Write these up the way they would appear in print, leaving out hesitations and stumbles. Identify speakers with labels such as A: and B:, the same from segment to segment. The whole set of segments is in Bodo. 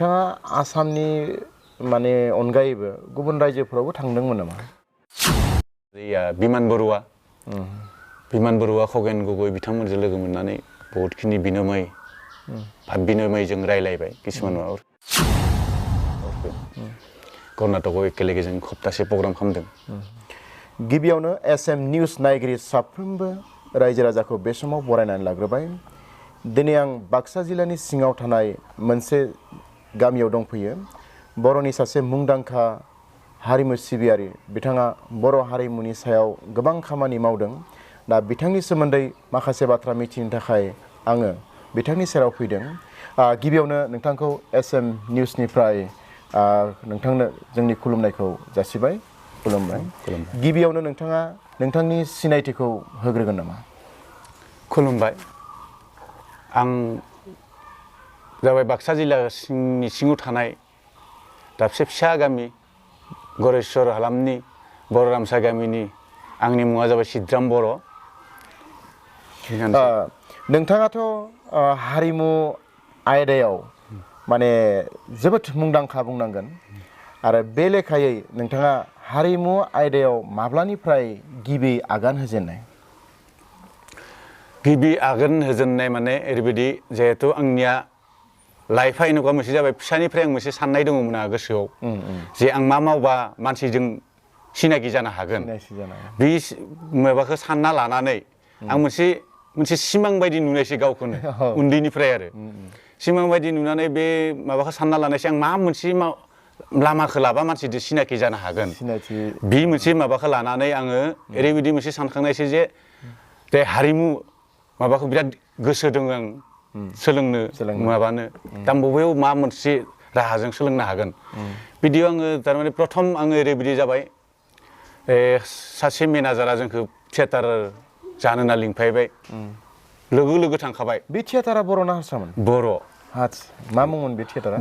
A: नोंथाङा आसामनि माने अनगायैबो गुबुन रायजोफोरावबो थांदोंमोन नामा?
B: बिमान बरुवा खगेन गगৈ बिथांमोनजों लोगो मोननानै बहुतखिनि बिनोमय बिनोमयजों रायलायबाय किसुमान माबाफोर कर्नाटकआव एकेलगे जों सप्तासे प्रग्राम खालामदों।
A: गिबियावनो एसएम निउज नायगिरि साफ्रोमबो रायजो राजाखौ बे समाव बरायनानै लाग्रोबाय। दिनै आं बाक्सा जिल्लानि सिङाव थानाय मोनसे गामियाव दंफैयो। बर'नि सासे मुंदांखा हारिमु सिबियारि बिथाङा बर' हारिमुनि सायाव गोबां खामानि मावदों। दा बिथांनि सोमोन्दै माखासे बाथ्रा मिथिनो थाखाय आङो बिथांनि सेराव फैदों। गिबियावनो नोंथांखौ एसएम निउसनिफ्राय नोंथांनो जोंनि खुलुमनायखौ जासिबाय। खुलुमबाय। गिबियावनो नोंथाङा नोंथांनि सिनायथिखौ होग्रोगोन नामा?
B: खुलुमबाय। आं जाबाय बाक्सा जिल्ला सिङाव थानाय दाबसे फिसा गामि गरेस्वर हालामनि बर'रामसा गामिनि आंनि मुङा जाबाय सिद्राम बर'।
A: नोंथाङाथ' हारिमु आयदायाव माने जोबोद मुंदांखा बुंनांगोन आरो बे लेखायै नोंथाङा हारिमु आयदायाव माब्लानिफ्राय गिबि आगान होजेननाय?
B: गिबि आगान होजेननाय माने ओरैबायदि जिहेथु आंनिया लाइफआ एनेকুৱা मोनसे जाबाय फिसानिफ्राय आं मोनसे साननाय दङमोन गोसोआव जे आं मा मावबा मानसिजों सिनाखि जानो हागोन। बे माबाखौ सानना लानानै आं मोनसे सिमां बायदि नुनायसै गावखौनो उन्दैनिफ्राय आरो सिमां बायदि नुनानै बे माबाखौ सानना लानायसै आं मा मोनसे लामाखौ लाबा मानसिजों सिनाखि जानो हागोन। बे मोनसे माबाखौ लानानै आङो ओरैबायदि मोनसे सानखांनायसै जे बे हारिमु माबाखौ बिराद गोसो दङ आं सोलोंनो माबानो दा बबेयाव मा मोनसे राहाजों सोलोंनो हागोन। बिदियाव आङो थारमाने प्रथम आङो ओरैबायदि जाबाय सासे मेनेजारा जोंखौ थियेटार जानो होनना लिंफायबाय। लोगो लोगो थांखाबाय।
A: बे थियेटारा बर' ना हारसामोन?
B: बर'।
A: मा मुंमोन बे थियेटारा?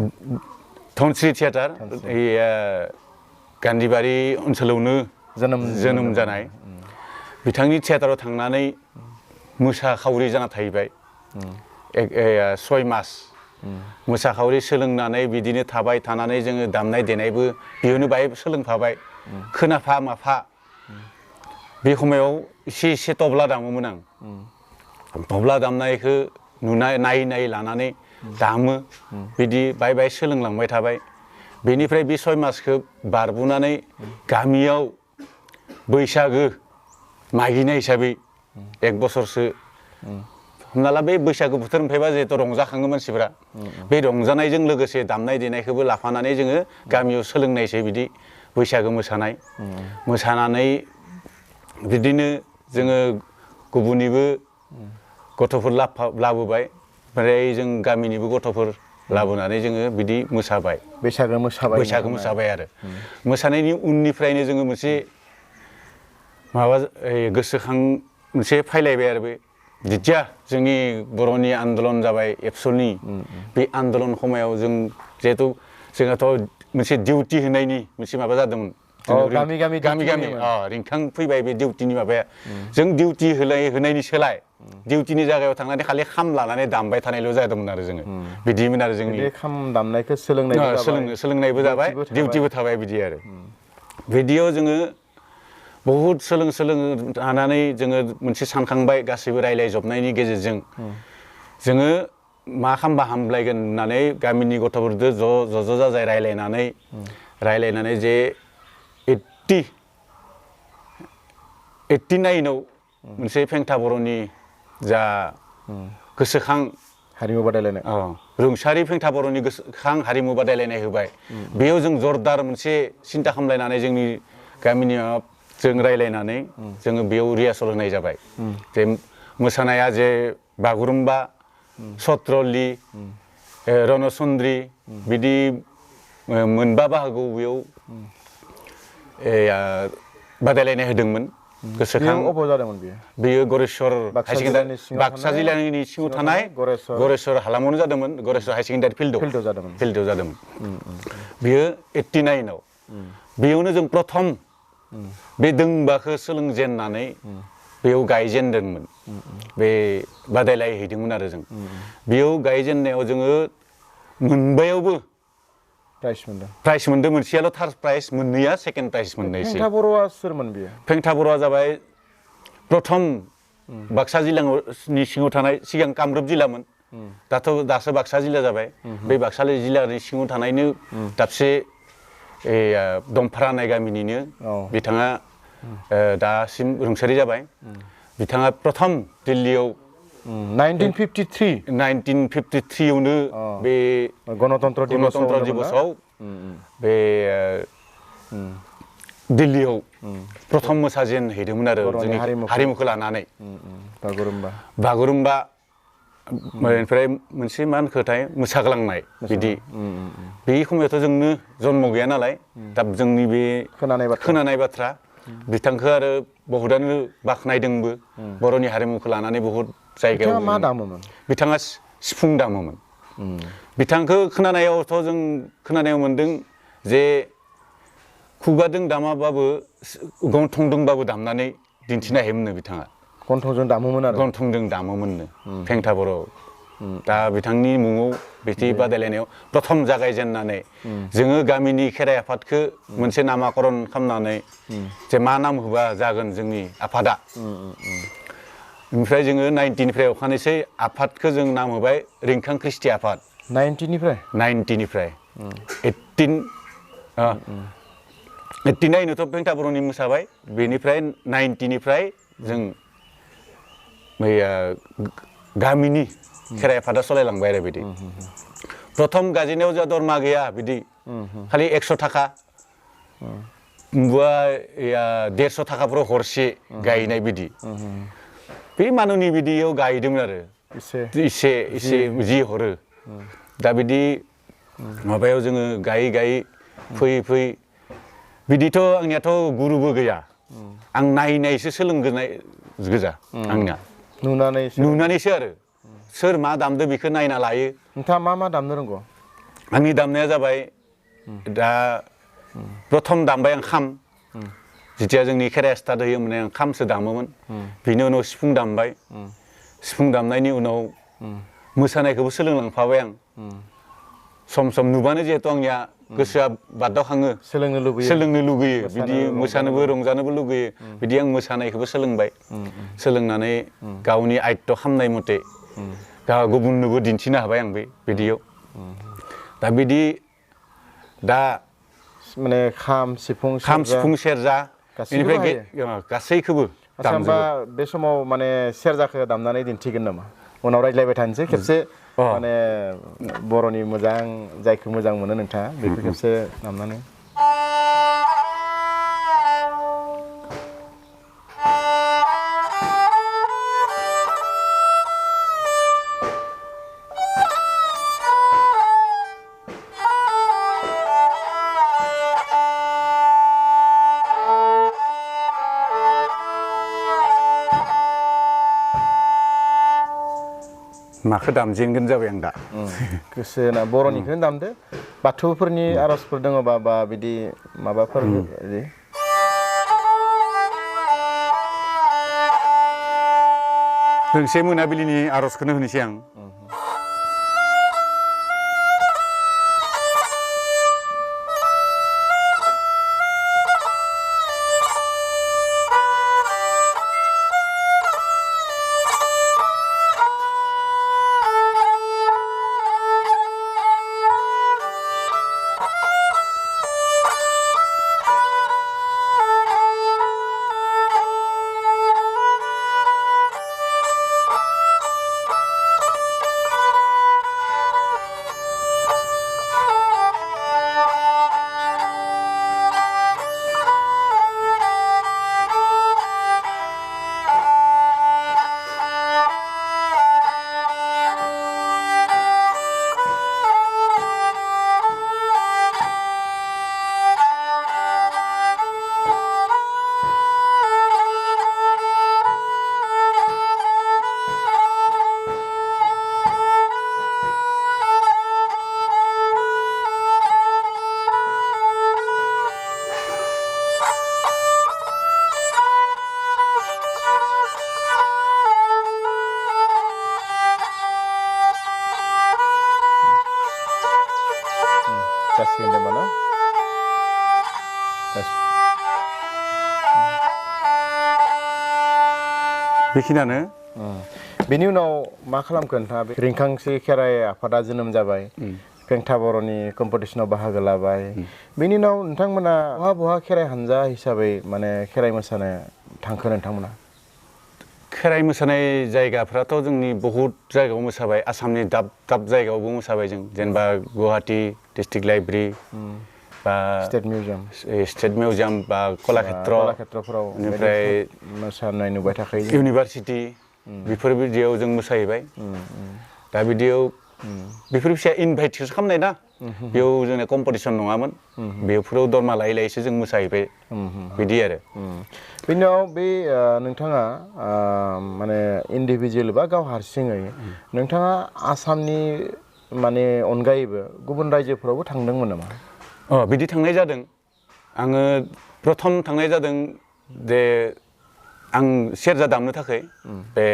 B: धनस्रि थियेटार। गान्धीबारि ओनसोलावनो जोनोम जानाय। बिथांनि थियेटाराव थांनानै मोसाखावरि जाना थाहैबाय 6 मास। मोसाखावरि सोलोंनानै बिदिनो थाबाय थानानै जोङो दामनाय देनायबो बेयावनो बाहाय सोलोंफाबाय। खोनाफा माफा बे समायाव एसे तबला दामोमोन आं। तबला दामनायखौ नायै लानानै दामो। बिदि बाय सोलोंलांबाय थाबाय। बेनिफ्राय बे 6 मासखौ बारबोनानै गामियाव बैसागो मागिनाय हिसाबै 1 बोसोरसो हमना ला बे बैसागो बोथोर मोनफैबा जिहेथु रंजाखाङो मानसिफ्रा बे रंजानायजों लोगोसे दामनाय देनायखौबो लाफानानै जोङो गामियाव सोलोंनायसै बिदि बैसागो मोसानानै बिदिनो जोङो गुबुननिबो गथ'फोर लाबोबाय। ओमफ्राय जों गामिनिबो गथ'फोर लाबोनानै जोङो बिदि मोसाबाय।
A: बैसागो मोसाबाय
B: आरो मोसानायनि उननिफ्रायनो जोङो मोनसे माबा गोसोखां मोनसे फायलायबाय आरो बे जिथिया जोंनि बर'नि आन्दलन जाबाय एबसुनि बे आन्दलन समायाव जों जिहेथु जोंहाथ' मोनसे डिउटि होनायनि मोनसे माबा जादोंमोन। गामि रिंखां फैबाय बे डिउटिनि माबाया। जों डिउटि होनायनि सोलाय डिउटिनि जायगायाव थांनानै खालि खाम लानानै दामबाय थानायल' जादोंमोन आरो जोङो। बिदिमोन आरो जोंनि
A: खाम दामनायखौ
B: सोलोंनायबो जाबाय डिउटिबो थाबाय बिदि आरो बिदियाव जोङो बहुद सोलोंनानै जोङो मोनसे सानखांबाय गासैबो रायलायजोबनायनि गेजेरजों जोङो मा खालामबा हामलायगोन होननानै गामिनि गथ'फोरजों ज' जाजाय रायलायनानै जे 89आव मोनसे फेंथा बर'नि जा गोसोखां
A: हारिमु बादायलायनाय
B: रुंसारि फेंथा बर'नि गोसोखां हारिमु बादायलायनाय होबाय। बेयाव जों जरदार मोनसे सिन्था खालामलायनानै जोंनि गामिनि जों रायलायनानै जोङो बेयाव रिहार्सेल होनाय जाबाय। जे मोसानाया जे बागुरुम्बा सत्र'लि रणसुन्द्रि बिदि 5 बाहागोआव बेयाव बादायलायनाय होदोंमोन। गोसोखां बेयो गरेस्वर बाक्सा जिल्लानि सिङाव थानाय गरेस्वर हालामावनो जादोंमोन। गरेस्वर हायार सेकेन्डारि फिल्डआव जादोंमोन। बेयो 89आव बेयावनो जों प्रथम बे दोंबाखौ सोलोंजेननानै बेयाव गायजेनदोंमोन। बे बादायलायहैदोंमोन आरो जों बेयाव गायजेननायाव जोङो मोनबायावबो प्राइज मोनदों मोनसेयाल' थार्ड प्राइज मोननैया सेकेन्ड प्राइज मोननायसै
A: फेंथा बर'आ सोरमोन बियो
B: फेंथा बर'आ जाबाय प्रथम बाक्सा जिल्लानि सिङाव थानाय सिगां कामरुप जिल्लामोन दासो बाक्सा जिल्ला जाबाय बे बाक्सा जिल्लानि सिङाव थानायनो दाबसे दमफारा होननाय गामिनिनो बिथाङा दासिम रुंसारि जाबाय बिथाङा प्रथम दिल्लीयाव 1953 आवनो बे गणतन्त्र दिबसआव बे दिल्लीयाव प्रथम मोसाजेनहैदोंमोन आरो जोंनि हारिमुखौ लानानै बागुरुम्बा ओमफ्राय मोनसे मा होनखोथाय मोसाग्लांनाय बिदि बे समायावथ' जोंनो जन्म गैया नालाय दा जोंनि बे खोनानाय बाथ्रा बिथांखौ आरो बहुतानो बाख्नायदोंबो बर'नि हारिमुखौ लानानै बहुद जायगायाव
A: मा दामोमोन
B: बिथाङा सिफुं दामोमोन बिथांखौ खोनानायावथ' जों खोनानायाव मोनदों जे खुगाजों दामाबाबो गन्थंजोंबाबो दामनानै दिन्थिनो हायोमोननो बिथाङा
A: गन्थंजों दामोमोन आरो
B: गन्थंजों दामोमोननो फेंथा बर' दा बिथांनि मुङाव बिदि बादायलायनायाव प्रथम जागायजेननानै जोङो गामिनि खेराइ आफादखौ मोनसे नामाकरन खालामनानै जे मा नाम होबा जागोन जोंनि आफादा ओमफ्राय जोङो 90निफ्राय अखानायसै आफादखौ जों नाम होबाय रिंखां ख्रिस्टि आफाद 90निफ्राय 89थ' फेंथा बर'नि मोसाबाय बेनिफ्राय 90निफ्राय जों गामिनि खेराइ आफादा सालायलांबाय आरो बिदि प्रथम गाजेनायाव जोंहा दरमा गैया बिदि खालि 100 थाखा बा 150 थाखाफोराव हरसे गायनाय बिदि बे मानुनि बिदियाव गायदोंमोन आरो इसे जि हरो दा बिदि माबायाव जोङो गायै फैयै बिदिथ' आंनियाथ' गुरुबो गैया आं नायनायसो सोलोंग्रोनाय गोजा आंनिया नुनानैसो आरो सोर मा दामदो बेखौ नायना लायो
A: नोंथाङा मा दामनो रोंगौ
B: आंनि दामनाया जाबाय दा प्रथम दामबाय आं खाम जेथिया जोंनि खेराइ स्टार्ट होयो माने आं खामसो दामोमोन बिनि उनाव सिफुं दामबाय सिफुं दामनायनि उनाव मोसानायखौबो सोलोंलांफाबाय आं सम नुबानो जिहेतु आंनिया गोसोआ बादावखाङो सोलोंनो लुगैयो बिदि मोसानोबो रंजानोबो लुगैयो बिदि आं मोसानायखौबो सोलोंबाय सोलोंनानै गावनि आयत्त खालामनाय मथे गुबुननोबो दिन्थिनो हाबाय आं बिदियाव दा बिदि दा
A: माने खाम सिफुं
B: सेरजा बेनिफ्राय गासैखौबो
A: दामजोबो बे समाव माने सेरजाखौ दामनानै दिन्थिगोन नामा उनाव रायज्लायबाय थानोसै खेबसे माने बर'नि मोजां जायखौ मोजां मोनो नोंथाङा बेखौ खेबसे दामनानै
B: माखौ दामजेनगोन जाबाय आं दा
A: गोसो होना बर'निखौनो दामदो बाथौफोरनि आर'जफोर दङबा बा बिदि माबाफोर
B: दोंसे मोनाबिलिनि आर'जखौनो होनोसै आं
A: जासिगोन दे माना
B: बेखिनियानो
A: बेनि उनाव मा खालामखो नोंथाङा बे रिंखांसि खेराइ आफादा जोनोम जाबाय पेंथा बर'नि कम्पिटिसनाव बाहागो लाबाय बेनि उनाव नोंथांमोना बहा खेराइ हानजा हिसाबै माने खेराइ मोसानो थांखो नोंथांमोना
B: खेराइ मोसानाय जायगाफ्राथ' जोंनि बहुत जायगायाव मोसाबाय आसामनि दाब दाब जायगायावबो मोसाबाय जों जेनेबा गुवाहाटी डिस्ट्रिक्ट लाइब्रेरि बा स्टेट मिउजियाम बा कलाक्षेत्रफोराव बेनिफ्राय
A: मोसानाय नुबाय थाखायो
B: इउनिभारसिटि बेफोर बिदियाव जों मोसाहैबाय दा बिदियाव बेफोर फिसा इनभाइटसो खालामनाय ना बेयाव जोंना कम्पिटिसन नङामोन बेफोराव दरमा लायै लायैसो जों मोसाहैबाय बिदि आरो
A: बेनि उनाव बे नोंथाङा माने इन्डिभिजुवेल बा गाव हारसिङै नोंथाङा आसामनि माने अनगायैबो गुबुन रायजोफोरावबो थांदोंमोन नामा
B: बिदि थांनाय जादों आङो प्रथम थांनाय जादों जे आं सेरजा दामनो थाखाय बे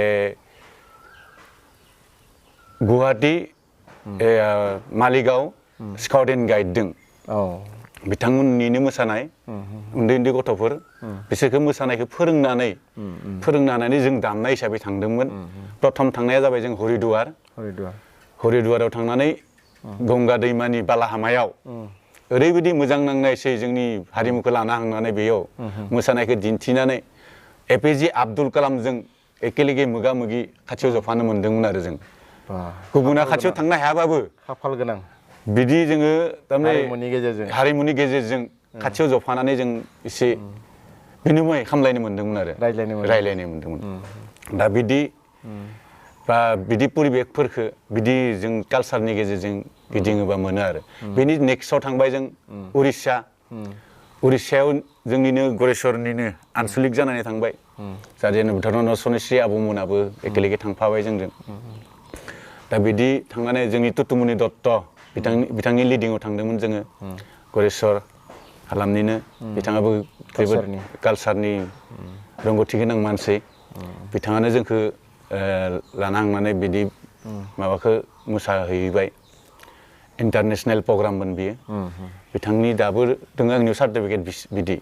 B: Guwahati Maligaon scout and guide दं बिथांमोननिनो मोसानाय उन्दै उन्दै गथ'फोर बिसोरखौ मोसानायखौ फोरोंनानै जों दामनाय हिसाबै थांदोंमोन प्रथम थांनाया जाबाय जों हरिद्वाराव थांनानै गंगा दैमानि बालाहामायाव ओरैबायदि मोजां नांनायसै जोंनि हारिमुखौ लाना थांनानै बेयाव मोसानायखौ दिन्थिनानै एपिजे आब्दुल कालामजों एखेलेगे मोगा मोगि खाथियाव जफानो मोन्दोंमोन आरो जों गुबुना खाथियाव थांनो हायाबाबो
A: खाफाल गोनां
B: बिदि जोङो थारमाने
A: हारिमुनि गेजेरजों
B: खाथियाव जफानानै जों एसे बिनिमय खामलायनो मोन्दोंमोन आरो रायलायनो मोन्दोंमोन दा बिदि परिबेकफोरखौ बिदि जों कालसारनि गेजेरजों गिदिङोबा मोनो आरो बेनि नेक्स्टआव थांबाय जों उरिष्यायाव जोंनिनो गरेस्वरनिनो आनसलिक जानानै थांबाय जाहाथे भुटान सनिश्री आब'मोनाबो एखेलेगे थांफाबाय जोंजों दा बिदि थांनानै जोंनि तुतुमुनि दत्त बिथांनि लिडिंआव थांदोंमोन जोङो गरेस्वर हालामनिनो बिथाङाबो जोबोद कालसारनि रोंगौथि गोनां मानसि बिथाङानो जोंखौ लाना थांनानै बिदि माबाखौ मोसाहैबाय इन्टारनेशनेल प्रग्राममोन बियो बिथांनि दाबो दङ आंनियाव सार्टिफिकेट बिदि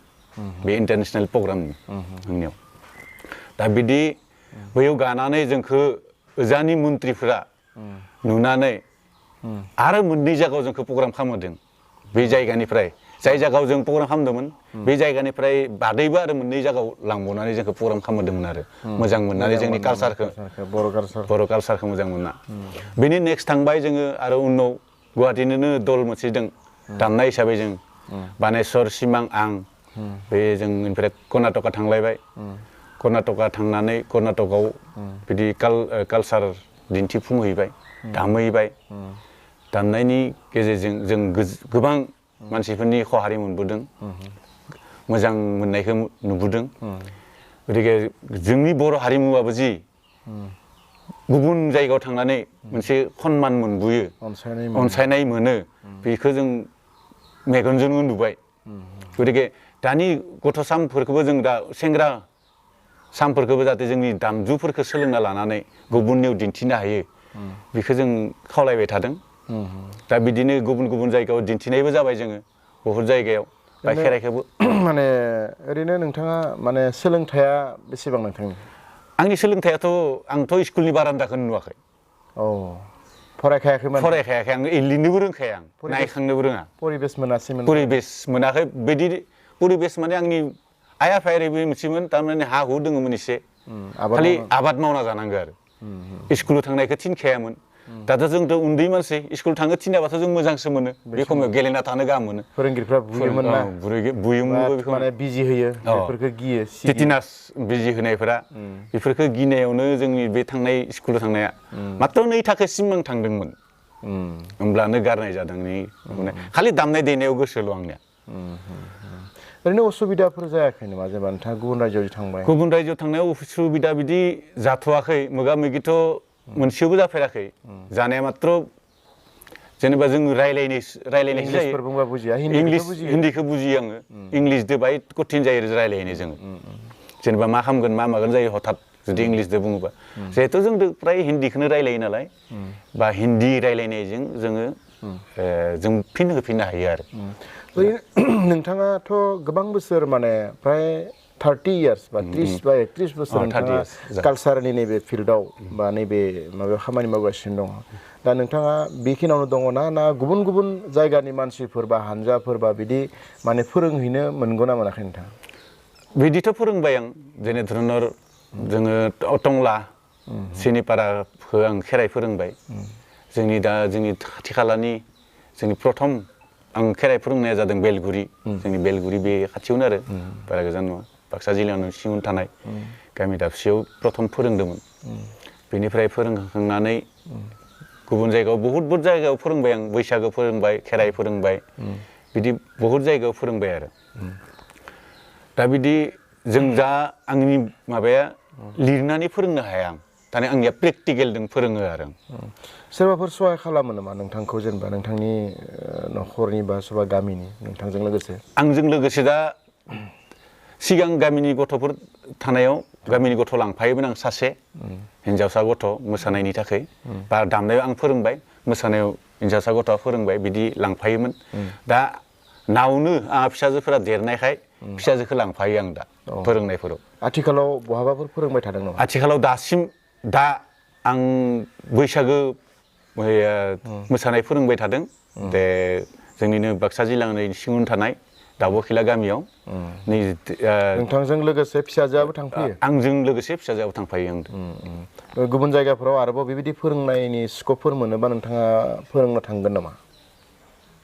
B: बे इन्टारनेशनेल प्रग्रामनि आंनियाव दा बिदि बैयाव गानानै जोंखौ ओजानि मन्थ्रिफोरा नुनानै आरो मोननै जायगायाव जोंखौ प्रग्राम खालामहोदों बे जायगानिफ्राय जाय जायगायाव जों प्रग्राम खालामदोंमोन बे जायगानिफ्राय बादैबो आरो मोननै जायगायाव लांबावनानै जोंखौ प्रग्राम खालामहोदोंमोन आरो मोजां मोननानै जोंनि कालसारखौ बर' कालसारखौ मोजां मोनना बेनि नेक्स्ट थांबाय जोङो आरो उनाव गुवाहाटीनिनो दल मोनसे दं दामनाय हिसाबै जों बानेस्वर सिमां आं बे जों ओमफ्राय कर्नाटका थांलायबाय कर्नाटका थांनानै कर्नाटकआव बिदि कालसार दिन्थिफुंहैबाय दामहैबाय दामनायनि गेजेरजों जों गोबां मानसिफोरनि खहारि मोनबोदों मोजां मोननायखौ नुबोदों गतिके जोंनि बर' हारिमुवाबो जि गुबुन जायगायाव थांनानै मोनसे सनमान मोनबोयो अनसायनाय मोनो बेखौ जों मेगनजोंनो नुबाय गतिके दानि गथ'साफोरखौबो जों दा सेंग्रा सामफोरखौबो जाहाथे जोंनि दामजुफोरखौ सोलोंना लानानै गुबुननियाव दिन्थिनो हायो बेखौ जों खावलायबाय थादों दा बिदिनो गुबुन गुबुन जायगायाव दिन्थिनायबो जाबाय जोङो बहुत जायगायाव बा खेराइखौबो
A: माने ओरैनो नोंथाङा माने सोलोंथाइया बेसेबां नोंथांनि
B: आंनि सोलोंथाइयाथ' आंथ' स्कुलनि बारान्दाखौनो नुवाखै
A: फरायखायाखैमोन
B: आं लिरनोबो रोंखाया आं नायखांनोबो रोङा परिबेस मोनाखै बिदि परिबेस माने आंनि आइ आफाया ओरैबायदि मोनसेमोन थारमाने हा हु दङमोन एसे खालि आबाद मावना जानांगौ आरो स्कुलाव थांनायखौ थिनखायामोन दाथ' जोंथ' उन्दै मानसि स्कुल थांनो थिनाबाथ' जों मोजांसो मोनो बे समाव गेलेना थानो गाहाम मोनो
A: फोरोंगिरिफ्रा बुयोमोन ना
B: बुयोमोनबो बेखौ
A: माने बिजि होयो बेफोरखौ गियो
B: टिटिनास बिजि होनायफोरा बेफोरखौ गिनायावनो जोंनि बे थांनाय स्कुलाव थांनाया मात्र 2 थाखोसिम आं थांदोंमोन होमब्लानो गारनाय जादों खालि दामनाय देनायाव गोसोल' आंनिया
A: ओरैनो असुबिदाफोर जायाखै नामा जेनेबा नोंथाङा गुबुन रायजोआव थांबाय
B: गुबुन रायजोआव थांनायाव उसुबिदा बिदि जाथ'वाखै मोगा मोगिथ' मोनसेयावबो जाफेराखै जानाया मात्र जेनेबा जों रायलायनायसो जायो हिन्दीखौ बुजियो आङो इंलिसदो बाहाय कठिन जायो रायलायनो जोङो जेनेबा मा खालामगोन मा मागोन जायो हथात जुदि इंलिसदो बुङोबा जिहेथु जों फ्राय हिन्दीखौनो रायलायो नालाय बा हिन्दी रायलायनायजों जोङो जों फिन होफिननो हायो आरो
A: नोंथाङाथ' गोबां बोसोर माने फ्राय 30 years बा 30 बा 31 बोसोर
B: 30
A: नोंथाङा
B: years
A: कालसारनि नैबे फिल्डआव बा नैबे माबायाव खामानि मावगासिनो दङ दा नोंथाङा बेखिनियावनो दङ ना गुबुन गुबुन जायगानि मानसिफोर बा हानजाफोर बा बिदि माने फोरोंहैनो मोनगौ ना मोनाखै नोंथाङा
B: बिदिथ' फोरोंबाय आं जेने धरनर जोङो टंला सिनिपाराखौ आं खेराइ फोरोंबाय जोंनि खाथि खालानि जोंनि प्रथम आं खेराइ फोरोंनाया जादों बेलगुरि जोंनि बेलगुरि बे खाथियावनो आरो बारा गोजान नङा बाक्सा जिल्लायावनो सिङावनो थानाय गामि दाबसेयाव प्रथम फोरोंदोंमोन बेनिफ्राय फोरोंखांनानै गुबुन जायगायाव बहुत जायगायाव फोरोंबाय आं बैसागो फोरोंबाय खेराइ फोरोंबाय बिदि बहुत जायगायाव फोरोंबाय आरो दा बिदि जों दा आंनि माबाया लिरनानै फोरोंनो हाया आं दाने आंनिया प्रेक्टिकेलजों फोरोङो आरो
A: सोरबाफोर सहाय खालामो नामा नोंथांखौ जेनेबा नोंथांनि न'खरनि बा सोरबा गामिनि नोंथांजों लोगोसे
B: आंजों लोगोसे दा सिगां गामिनि गथ'फोर थानायाव गामिनि गथ' लांफायोमोन आं सासे हिन्जावसा गथ' मोसानायनि थाखाय बा दामनायाव आं फोरोंबाय मोसानायाव हिन्जावसा गथ'आ फोरोंबाय बिदि लांफायोमोन दा नावनो आंहा फिसाजोफोरा देरनायखाय फिसाजोखौ लांफायो आं दा फोरोंनायफोराव
A: आथिखालाव बहाबाफोर फोरोंबाय थादों नामा
B: आथिखालाव दासिम दा आं बैसागो मोसानाय फोरोंबाय थादों दे जोंनिनो बाक्सा जिल्लानि सिङावनो थानाय दाउब'खिला गामियाव
A: नोंथांजों लोगोसे फिसाजोआबो थांफायो
B: आंजों लोगोसे फिसाजोआबो थांफायो आं
A: गुबुन जायगाफोराव आरोबाव बेबायदि फोरोंनायनि स्कपफोर मोनोबा नोंथाङा फोरोंनो थांगोन नामा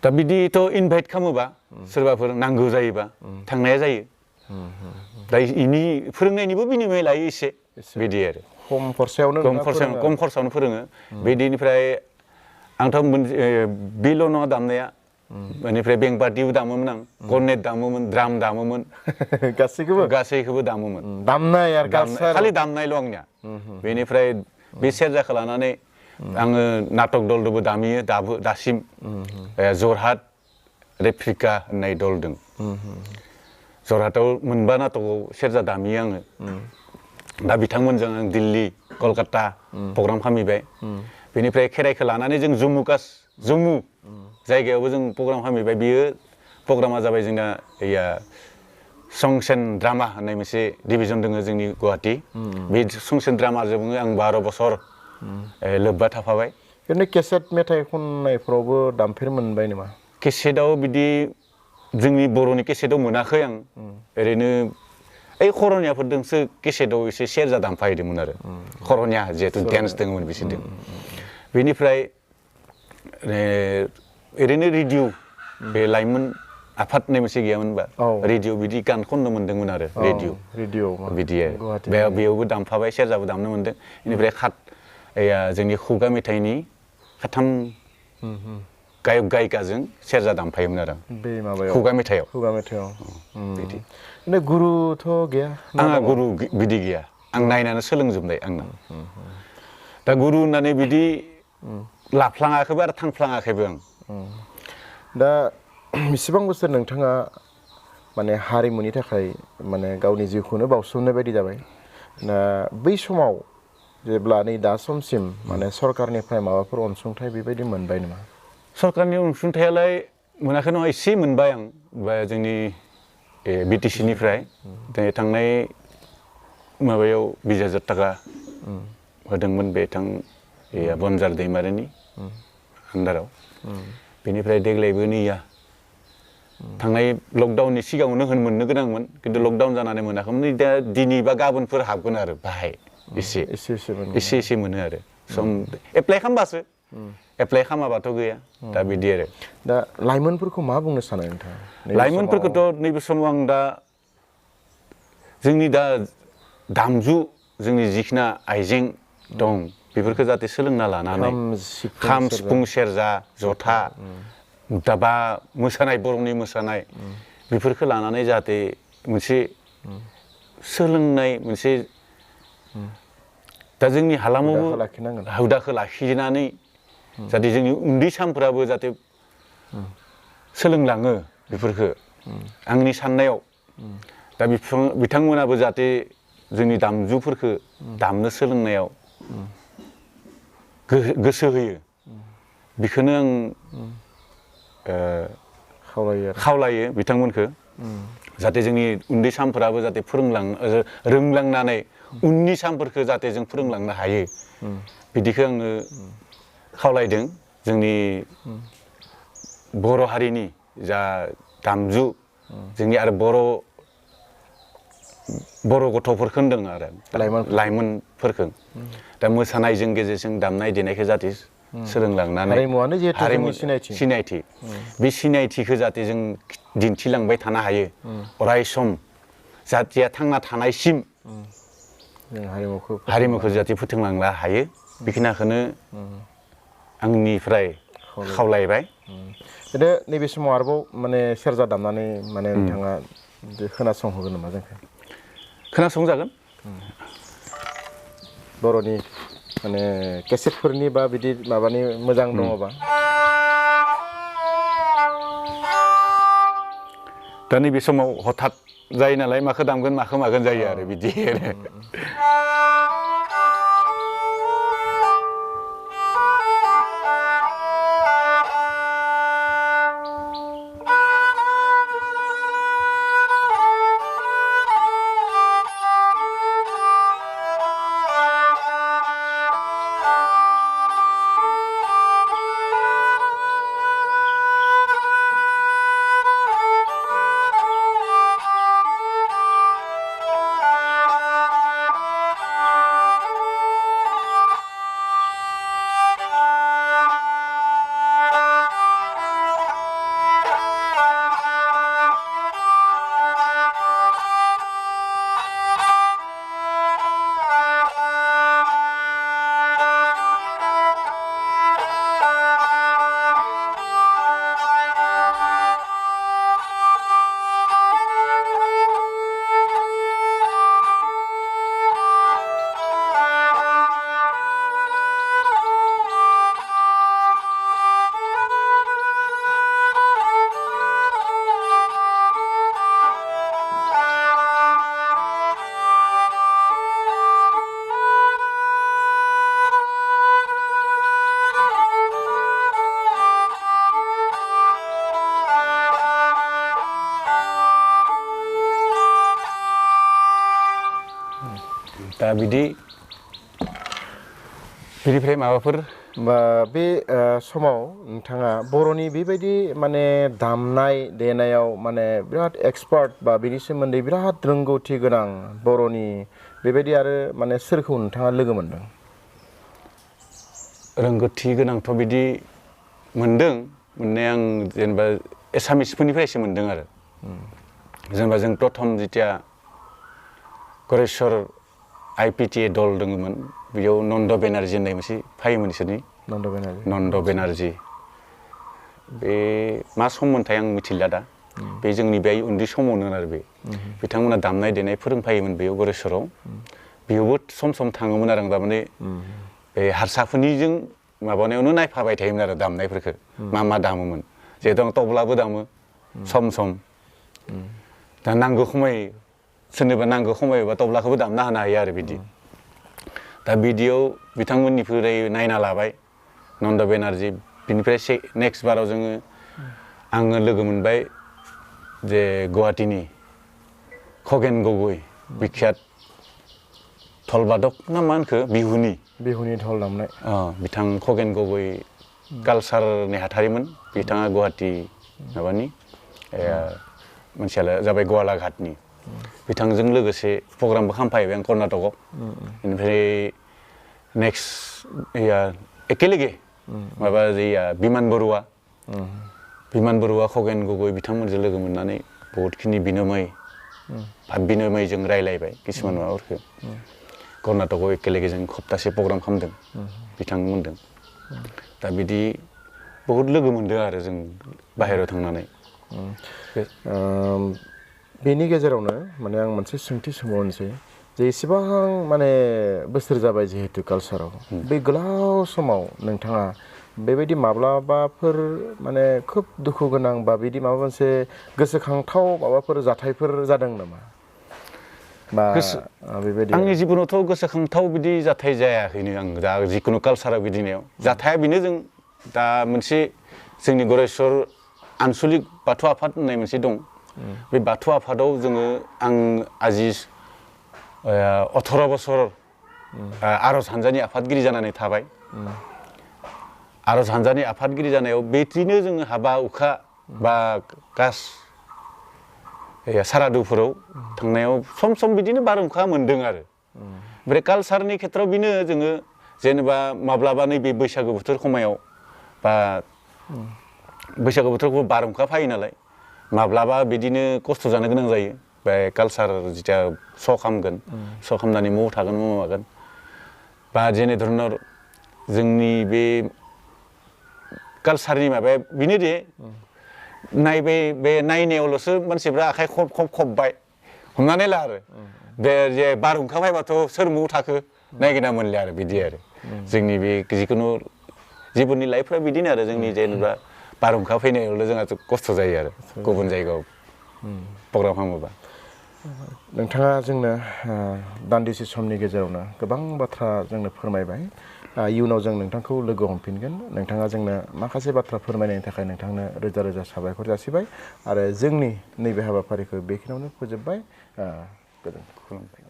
B: दा बिदिथ' इनभाइट खालामोबा सोरबाफोर नांगौ जायोबा थांनाया जायो दा इनि फोरोंनायनिबो बिनिमय लायो एसे बिदि आरो
A: खम खरसायावनो
B: फोरोङो बिदिनिफ्राय आंथ' बेल' नङा दामनाया बेनिफ्राय बेंबादिबो दामोमोन आं कर्नेट दामोमोन द्राम दामोमोन गासैखौबो दामोमोन
A: दामनाय आरो
B: खालि दामनायल' आंनिया बेनिफ्राय बे सेरजाखौ लानानै आङो नाटक दलदोबो दामियो दासिम जरहाट रेप्लिका होननाय दल दं जरहाटआव मोनबा नाटकआव सेरजा दामियो आङो दा बिथांमोनजों आं दिल्ली कलकाता प्रग्राम खालामहैबाय बेनिफ्राय खेराइखौ लानानै जों जम्मु जायगायावबो जों प्रग्राम खालामहैबाय बियो प्रग्रामा जाबाय जोंना संस एन्ड ड्रामा होननाय मोनसे डिभिजन दङ जोंनि गुवाहाटि बे संस एन्ड ड्रामाजोंबो आं 12 बोसोर लोब्बा थाफाबाय
A: ओरैनो केसेट मेथाइ खननायफ्रावबो दामफेर मोनबाय नामा
B: केसेटआव बिदि जोंनि बर'नि केसेटआव मोनाखै आं ओरैनो ओइ खर'नियाफोरजोंसो केसेटआव एसे सेरजा दामफाहैदोंमोन आरो खर'निया जिहेतु डेन्स दङमोन बिसोरजों बेनिफ्राय ओरैनो रेडिअ बे लाइमोन आफाद होननाय मोनसे गैयामोन होनबा रेडिअ बिदि गान खननो मोन्दोंमोन आरो रेडिअ बिदि आरो बेयावबो दामफाबाय सेरजाबो दामनो मोन्दों बेनिफ्राय जोंनि खुगा मेथाइनि खाथाम गायक गायिकाजों सेरजा दामफायोमोन आरो
A: बे माबायाव
B: खुगा मेथाइआव
A: बिदि गुरुथ' गैया
B: आंहा गुरु बिदि गैया आं नायनानै सोलोंजोबनाय आंना दा गुरु होननानै बिदि लाफ्लाङाखैबो आरो थांफ्लाङाखैबो आं
A: दा बेसेबां बोसोर नोंथाङा माने हारिमुनि थाखाय माने गावनि जिउखौनो बावसोमनाय बायदि जाबाय दा बै समाव जेब्ला नै दा समसिम माने सरकारनिफ्राय माबाफोर अनसुंथाइ बेबायदि मोनबाय नामा
B: सरकारनि अनसुंथायालाय मोनाखै नङा एसे मोनबाय आं जोंनि BTC निफ्राय थांनाय माबायाव 20,000 थाखा होदोंमोन बिथां बनजार दैमारिनि आन्दाराव बेनिफ्राय देग्लायबो नैया थांनाय लकडाउननि सिगाङावनो मोननो गोनांमोन खिन्थु लकडाउन जानानै मोनाखैमोन दा दिनै बा गाबोनफोर हाबगोन आरो बाहाय एसे मोनो आरो सम एप्लाइ खालामबासो एप्लाइ खालामाबाथ' गैया दा बिदि आरो
A: दा लाइमोनफोरखौ मा बुंनो सानो नोंथाङा
B: लाइमोनफोरखौथ' नैबे समाव आं दा जोंनि दा दामजु जोंनि जिखिना आइजें दं बेफोरखौ जाहाथे सोलोंना लानानै खाम सिफुं सेरजा जथा दाबा मोसानाय बर'नि मोसानाय बेफोरखौ लानानै जाहाथे मोनसे सोलोंनाय मोनसे दा जोंनि हालामावबो हुदाखौ लाखिनानै जाहाथे जोंनि उन्दै सानफ्राबो जाहाथे सोलोंलाङो बेफोरखो आंनि साननायाव दा बिथांमोनाबो जाहाथे जोंनि दामजुफोरखो दामनो सोलोंनायाव गोसो होयो बेखौनो आं खावलायो बिथांमोनखौ जाहाथे जोंनि उन्दै सानफोराबो जाहाथे रोंलांनानै उननि सानफोरखौ जाहाथे जों फोरोंलांनो हायो बिदिखौ आङो खावलायदों जोंनि बर' हारिनि जा दामजु जोंनि आरो बर' गथ'फोरखौ होनदों आरो लाइमोनफोरखौ दा मोसानायजों गेजेरजों दामनाय देनायखौ जाहाथे सोलोंलांनानै
A: हारिमुआनो जिहेथु जोंनि
B: सिनायथि बे सिनायथिखौ जाहाथे जों दिन्थिलांबाय थानो हायो अराय सम जाहाथे थांना थानायसिम हारिमुखौ जाहाथे फोथांलांनो हायो बेखिनिखौनो आंनिफ्राय खावलायबाय
A: नैबे समाव आरोबाव माने सेरजा दामनानै माने नोंथाङा खोनासंहोगोन नामा जोंखौ
B: खोनासंजागोन
A: बर'नि माने केसेटफोरनि बा बिदि माबानि मोजां दङबा
B: दा नैबे समाव हथात जायो नालाय माखौ दामगोन माखौ मागोन जायो आरो बिदि दा बिनिफ्राय माबाफोर
A: बे समाव नोंथाङा बर'नि बेबायदि माने दामनाय देनायाव माने बिराद एक्सपार्ट बा बिनि सोमोन्दै बिराद रोंगौथि गोनां बर'नि बेबायदि आरो माने सोरखौ नोंथाङा लोगो मोनदों
B: रोंगौथि गोनांथ' बिदि मोनदों मोननाया आं जेनेबा एसामिसफोरनिफ्रायसो मोनदों आरो जेनेबा जों प्रथम जिथिया गरेस्वर IPTA दल दङमोन बेयाव नन्द बेनार्जी होननाय मोनसे फायोमोन बिसोरनि नन्द बेनार्जी बे मा सममोनथाय आं मिथिला दा बे जोंनि बे उन्दै समावनो आरो बे बिथांमोना दामनाय देनाय फोरोंफायोमोन बेयाव गरेस्वराव बेयावबो सम सम थाङोमोन आरो आं थारमाने बे हारसाफोरनिजों माबानायावनो नायफाबाय थायोमोन आरो दामनायफोरखौ मा दामोमोन जिहेतु आं तबलाबो दामो सम दा नांगौ खमाय सोरनोबा नांगौ खमायबा तबलाखौबो दामना होनो हायो आरो बिदि दा बिदियाव बिथांमोननिफ्राय नायना लाबाय नन्द बेनार्जी बिनिफ्राय नेक्स्ट बाराव आङो लोगो मोनबाय जे गुवाहाटीनि खगेन गगৈ बिख्यात धलबादक ना मा होनखो बिहुनि
A: धल दामनाय
B: बिथां खगेन गगৈ कालसार नेहाथारिमोन बिथाङा गुवाहाटी माबानि मोनसेया जाबाय गवालाघाटनि बिथांजों लोगोसे प्रग्रामबो खालामफायबाय आं कर्नाटकआव बेनिफ्राय नेक्स्ट एखेलेगे माबा बिमान बरुवा खगेन गगৈ बिथांमोनजों लोगो मोननानै बहुतखिनि भाब बिनिमयजों रायलायबाय किसुमान माबाफोरखौ कर्नाटकआव एखेलेगे जों सप्तासे प्रग्राम खालामदों बिथांमोनदों दा बिदि बहुद लोगो मोनदों आरो जों बाहेरायाव थांनानै
A: बेनि गेजेरावनो माने आं मोनसे सोंथि सोंबावनोसै जे एसेबां माने बोसोर जाबाय जिहेतु कालसाराव बे गोलाव समाव नोंथाङा बेबायदि माब्लाबाफोर माने खोब दुखु गोनां बा बिदि माबा मोनसे गोसोखांथाव माबाफोर जाथायफोर जादों नामा बा बेबायदि
B: आंनि जिबनावथ' गोसोखांथाव बिदि जाथाय जायाखैनो आं दा जिखुनु कालसाराव गिदिंनायाव जाथाया बेनो जों दा मोनसे जोंनि गरेस्वर आनसलिक बाथौ आफाद होननाय मोनसे दं बे बाथौ आफादाव जोङो आं आजि 18 बोसोर आर'ज हानजानि आफादगिरि जानानै थाबाय आर'ज हानजानि आफादगिरि जानायाव बेदिनो जोङो हाबा हुखा बा गास सारादुफोराव थांनायाव सम सम बिदिनो बारहुंखा मोन्दों आरो ओमफ्राय कालसारनि खेथ्रआव बेनो जोङो जेनेबा माब्लाबा नैबे बैसागो बोथोर समायाव बा बैसागो बोथोरखौ बारहुंखा फैयो नालाय माब्लाबा बिदिनो खस्थ' जानो गोनां जायो बे कालसार जिथिया श' खालामगोन श' खालामनानै म'आव थागोन म'आव मागोन बा जेने धरনৰ जोंनि बे कालसारनि माबाया बेनो दे नायबाय बे नायनायावल'सो मानसिफ्रा आखाइ खबबाय हमनानै ला आरो बे जे बारहुंखा फैबाथ' सोर म'आव थाखो नायगिरना मोनलिया आरो बिदि आरो जोंनि बे जिखुनु जिबननि लाइफफ्रा बिदिनो आरो जोंनि जेनेबा बारहुंखा फैनायावल' जोंहा खस्थ' जायो आरो गुबुन जायगायाव प्रग्राम खालामोबा
A: नोंथाङा जोंनो दान्दिसे समनि गेजेरावनो गोबां बाथ्रा जोंनो फोरमायबाय इयुनाव जों नोंथांखौ लोगो हमफिनगोन नोंथाङा जोंनो माखासे बाथ्रा फोरमायनायनि थाखाय नोंथांनो रोजा रोजा साबायखर जासिबाय आरो जोंनि नैबे हाबाफारिखौ बेखिनियावनो फोजोबबाय गोजोन्थों।